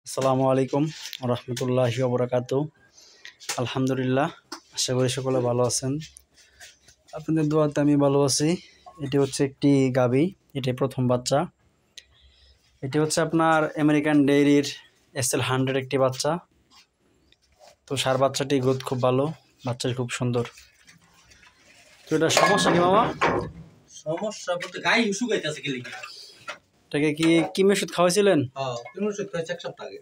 আসসালামু আলাইকুম রহমতুল্লাহি ওয়া বারাকাতুহু। আলহামদুলিল্লাহ, আশা করি সকলে ভালো আছেন। আপনাদের দোয়াতে আমি ভালো আছি। এটি হচ্ছে একটি গাভী, এটি প্রথম বাচ্চা। এটি হচ্ছে আপনার আমেরিকান ডেইরির SL100 একটি বাচ্চা। তো সার বাচ্চাটি গ্রোথ খুব ভালো, বাচ্চাটি খুব সুন্দর। তো এটা সমস্যা কি মামা? সমস্যা বলতে গায়ে শুকাইতেছে কি লিখে? এটাকে কি ওষুধ খাওয়াইছিলেন? হ্যাঁ, তুমি ওষুধ খাইছে এক সপ্তাহ আগে।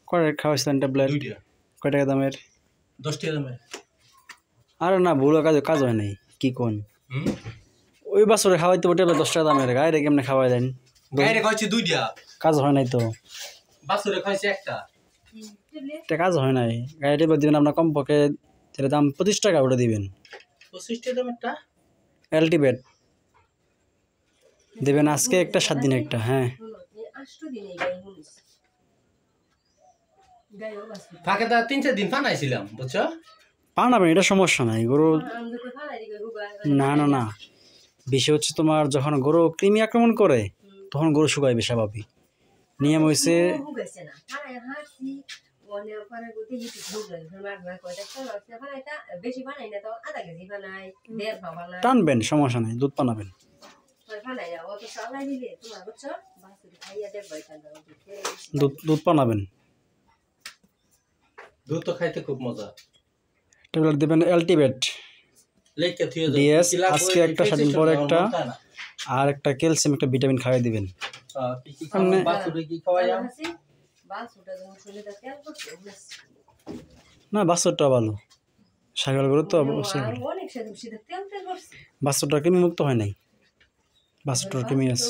কয় খাওয়াইছিলেন ট্যাবলেট? 2টা। কয় টাকা দামের? 10 টাকা দামের। আরে না, ভুল কাজ হয় নাই। কি কোন ওই বাছরে খাওয়াইতে ট্যাবলেট 10 টাকা দামের, গায়ে রে কেমনে খাওয়াই দেন? গায়ে খাইছে 2টা। কাজ হয় নাই তো। বাছুরে খাইছে একটা। এটা কাজ হয় নাই। গাড়ি টেবিল দিবেন আপনার কমপক্ষে, যেটা দাম 25 টাকা ওটা দিবেন। 25 টাকা দামেরটা অ্যালটিবেট দেবেন আজকে একটা, 7 দিন একটা। হ্যাঁ, ফাঁকে দা 3-4 দিন ফানাইছিলাম, বুঝছো? পানাবেন, এটা সমস্যা নাই। গরু না না না, বেশি হচ্ছে তোমার যখন গরু কৃমি আক্রমণ করে তখন গরু শুকাইবে স্বাভাবিক। নিয়ম হয়েছে টানবেন, সমস্যা নাই, দুধ পানাবেন। দুধ পানাবেন, দুধ তো খাইতে খুব মজা। ট্যাবলেট দেবেন অ্যালটিবেট ডিএস, আজকে একটা, 7 দিন পরে একটা, আর একটা ক্যালসিয়াম, একটা ভিটামিন খাওয়াই দিবেন। না, বাছুরটা ভালো, ছাগল গরু তো বাছুরটা কৃমি মুক্ত হয় নাই, বাছুরটার কৃমি আছে।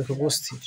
খুব অস্থির।